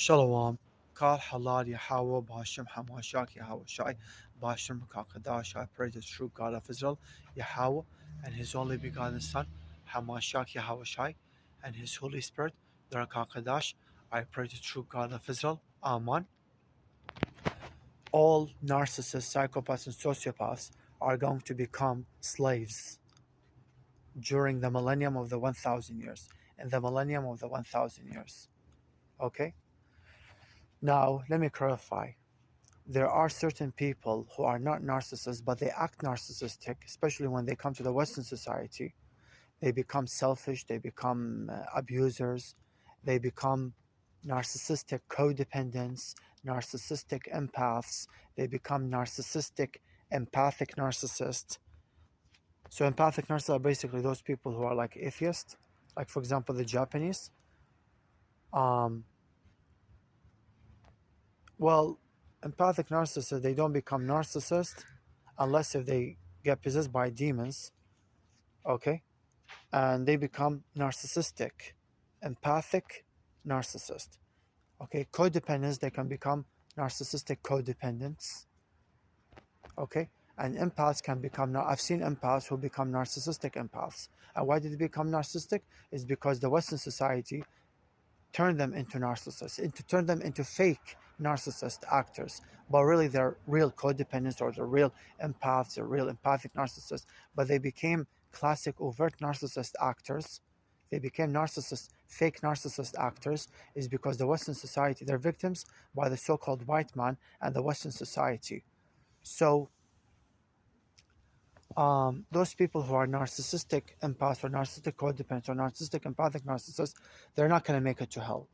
Shalom. Kal halal Yahweh Bashem Hamashak Yahweh Shai Bashem Kakadash. I pray the true God of Israel, Yahweh, and His only begotten Son, Hamashak Yahweh Shai, and His Holy Spirit, the Kakadash. I pray the true God of Israel. Amen. All narcissists, psychopaths, and sociopaths are going to become slaves during the millennium of the 1,000 years. In the millennium of the 1,000 years. Okay? Now, let me clarify. There are certain people who are not narcissists, but they act narcissistic, especially when they come to the Western society. They become selfish, they become abusers, they become narcissistic codependents, narcissistic empaths, they become narcissistic empathic narcissists. So empathic narcissists are basically those people who are like atheists, like for example the Japanese. Well, empathic narcissists, they don't become narcissists unless if they get possessed by demons, okay? And they become narcissistic, empathic narcissist, okay? Codependents, they can become narcissistic codependents, okay? And empaths can become, I've seen empaths who become narcissistic empaths. And why did they become narcissistic? Is because the Western society turn them into narcissists, turn them into fake narcissist actors, but really they're real codependents or they're real empaths, they're real empathic narcissists, but they became classic overt narcissist actors. They became fake narcissist actors is because the Western society, they're victims by the so-called white man and the Western society. So those people who are narcissistic empaths or narcissistic codependents or narcissistic empathic narcissists, they're not going to make it to hell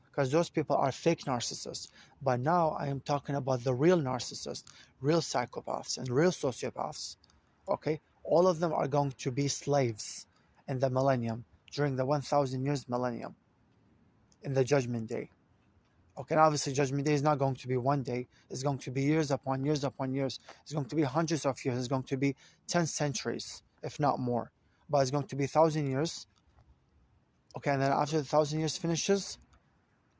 because those people are fake narcissists. But now I am talking about the real narcissists, real psychopaths and real sociopaths. Okay, all of them are going to be slaves in the millennium, during the 1,000 years millennium, in the judgment day. Okay, obviously Judgment Day is not going to be one day. It's going to be years upon years upon years. It's going to be hundreds of years. It's going to be 10 centuries, if not more. But it's going to be 1,000 years. Okay, and then after the 1,000 years finishes,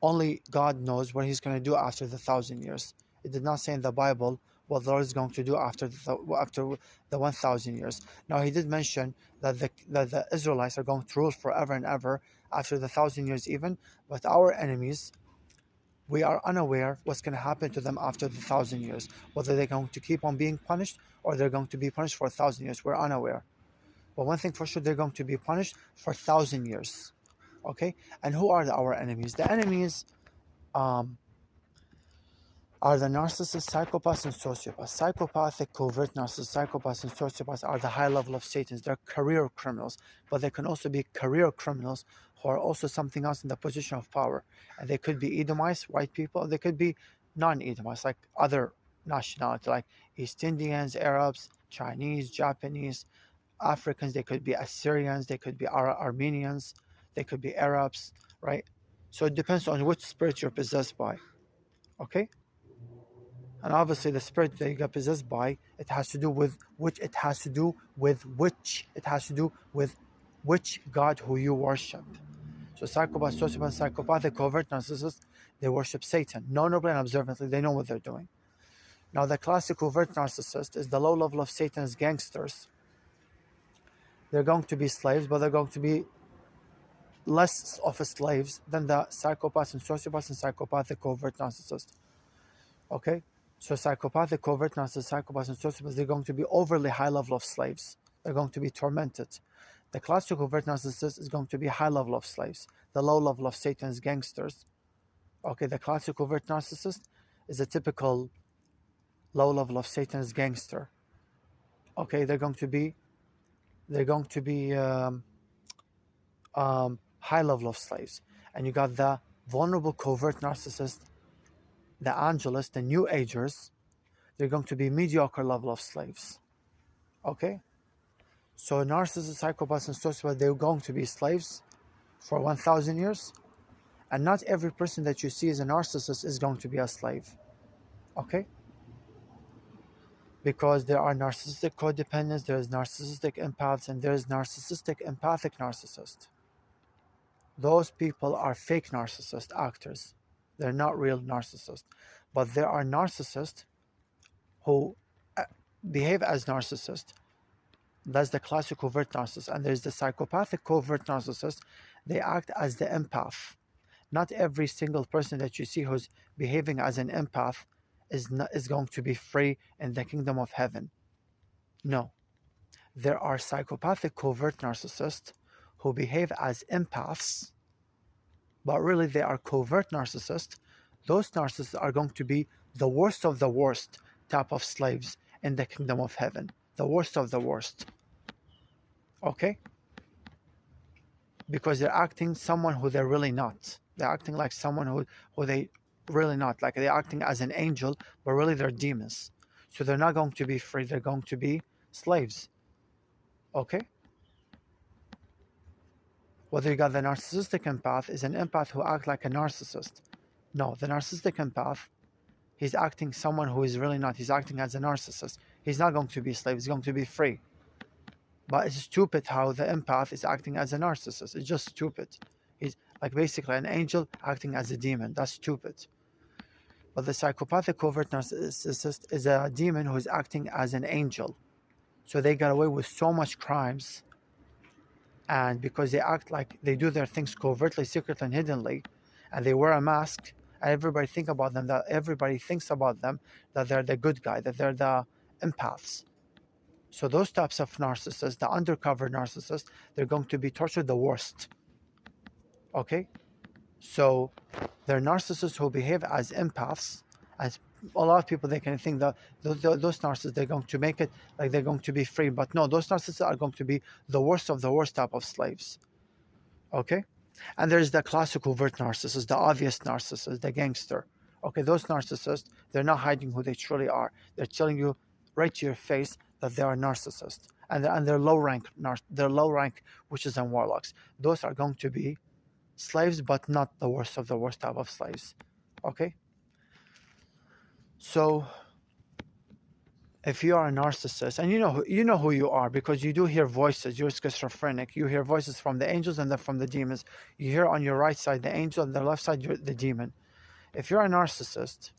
only God knows what He's going to do after the 1,000 years. It did not say in the Bible what the Lord is going to do after the 1,000 years. Now He did mention that the Israelites are going to rule forever and ever after the 1,000 years even, but our enemies, we are unaware what's going to happen to them after the 1,000 years. Whether they're going to keep on being punished or they're going to be punished for 1,000 years. We're unaware. But one thing for sure, they're going to be punished for 1,000 years. Okay? And who are our enemies? The enemies are the narcissists, psychopaths, and sociopaths. Psychopathic, covert narcissists, psychopaths, and sociopaths are the high level of Satans. They're career criminals, but they can also be career criminals who are also something else in the position of power. And they could be Edomites, white people, they could be non-Edomites, like other nationalities, like East Indians, Arabs, Chinese, Japanese, Africans, they could be Assyrians, they could be Armenians, they could be Arabs, right? So it depends on which spirit you're possessed by, okay? And obviously the spirit that you got possessed by, it has to do with which God who you worship. So psychopaths, sociopaths, psychopathic, covert narcissists, they worship Satan. Honorably and observantly, they know what they're doing. Now the classic covert narcissist is the low level of Satan's gangsters. They're going to be slaves, but they're going to be less of slaves than the psychopaths and sociopaths and psychopathic covert narcissists. Okay? So psychopathic covert narcissists, psychopaths and sociopaths, they're going to be overly high level of slaves. They're going to be tormented. The classic covert narcissist is going to be high level of slaves, the low level of Satan's gangsters. Okay, the classic covert narcissist is a typical low level of Satan's gangster. Okay, they're going to be high level of slaves. And you got the vulnerable covert narcissist, the angelists, the new agers. They're going to be mediocre level of slaves. Okay? So narcissists, psychopaths, and sociopaths, they're going to be slaves for 1,000 years. And not every person that you see as a narcissist is going to be a slave. Okay? Because there are narcissistic codependents, there's narcissistic empaths, and there's narcissistic empathic narcissists. Those people are fake narcissist actors. They're not real narcissists. But there are narcissists who behave as narcissists. That's the classic covert narcissist. And there's the psychopathic covert narcissist. They act as the empath. Not every single person that you see who's behaving as an empath is going to be free in the kingdom of heaven. No. There are psychopathic covert narcissists who behave as empaths, but really they are covert narcissists. Those narcissists are going to be the worst of the worst type of slaves in the kingdom of heaven. The worst of the worst. Okay? Because they're acting someone who they're really not. They're acting like someone who they really not. Like they're acting as an angel, but really they're demons. So they're not going to be free. They're going to be slaves. Okay? Whether you got the narcissistic empath is an empath who acts like a narcissist. No, the narcissistic empath, he's acting someone who is really not. He's acting as a narcissist. He's not going to be a slave. He's going to be free. But it's stupid how the empath is acting as a narcissist. It's just stupid. He's like basically an angel acting as a demon. That's stupid. But the psychopathic covert narcissist is a demon who is acting as an angel. So they got away with so much crimes. And because they act like they do their things covertly, secretly, and hiddenly, and they wear a mask, and everybody thinks about them that they're the good guy, that they're the empaths. So those types of narcissists, the undercover narcissists, they're going to be tortured the worst. Okay? So they're narcissists who behave as empaths. As a lot of people, they can think that those narcissists, they're going to make it like they're going to be free. But no, those narcissists are going to be the worst of the worst type of slaves. Okay? And there's the classic overt narcissist, the obvious narcissist, the gangster. Okay, those narcissists, they're not hiding who they truly are. They're telling you right to your face that they are narcissists. And they're low rank witches and warlocks. Those are going to be slaves, but not the worst of the worst type of slaves. Okay? So if you are a narcissist, and you know who you are, because you do hear voices, you're schizophrenic, you hear voices from the angels and from the demons. You hear on your right side the angel, on the left side you're the demon. If you're a narcissist,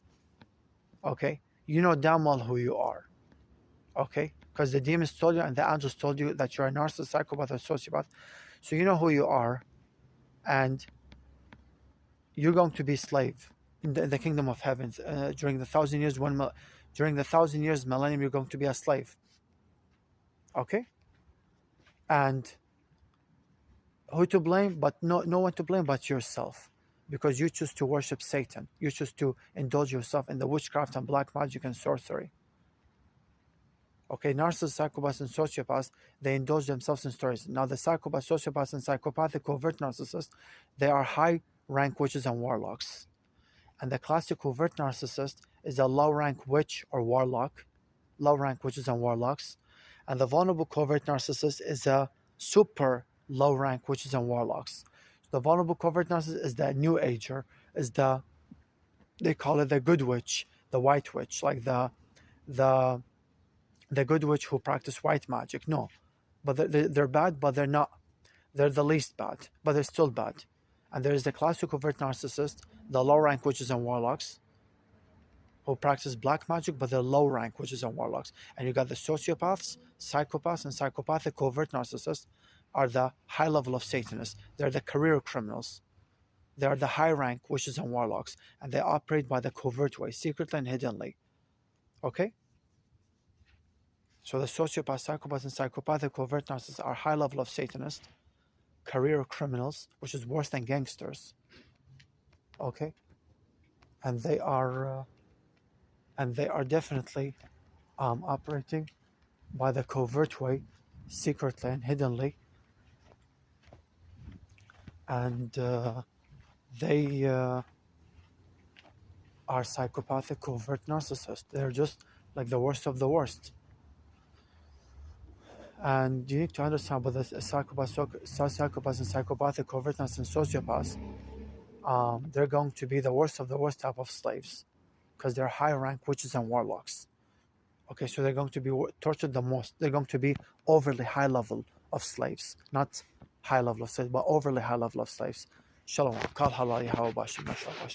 okay, you know damn well who you are. Okay? Because the demons told you and the angels told you that you're a narcissist, psychopath, or sociopath. So you know who you are, and you're going to be a slave in the kingdom of heaven during the 1,000 years. During the 1,000 years millennium, you're going to be a slave. Okay? And who to blame? But no one to blame but yourself, because you choose to worship Satan. You choose to indulge yourself in the witchcraft and black magic and sorcery. Okay, narcissists, psychopaths, and sociopaths, they indulge themselves in stories. Now, the psychopaths, sociopaths, and psychopathic covert narcissists, they are high-rank witches and warlocks. And the classic covert narcissist is a low-rank witch or warlock, low-rank witches and warlocks. And the vulnerable covert narcissist is a super low-rank witches and warlocks. So the vulnerable covert narcissist is the new ager, they call it the good witch, the white witch, like the good witch who practice white magic. No, but they're bad, but they're not. They're the least bad, but they're still bad. And there is the classic covert narcissist, the low-rank witches and warlocks, who practice black magic, but they're low-rank witches and warlocks. And you got the sociopaths, psychopaths, and psychopathic covert narcissists are the high level of Satanists. They're the career criminals. They are the high-rank witches and warlocks, and they operate by the covert way, secretly and hiddenly. Okay? So the sociopaths, psychopaths, and psychopathic covert narcissists are high level of Satanists, career criminals, which is worse than gangsters. Okay? And they are definitely operating by the covert way, secretly and hiddenly. And they are psychopathic covert narcissists. They're just like the worst of the worst. And you need to understand about the psychopaths and psychopathic covert narcissists and sociopaths. They're going to be the worst of the worst type of slaves, because they're high-rank witches and warlocks. Okay, so they're going to be tortured the most. They're going to be overly high level of slaves, not high level of slaves, but overly high level of slaves. Shalom. Kal halal Yahweh Bashim. Mashallah.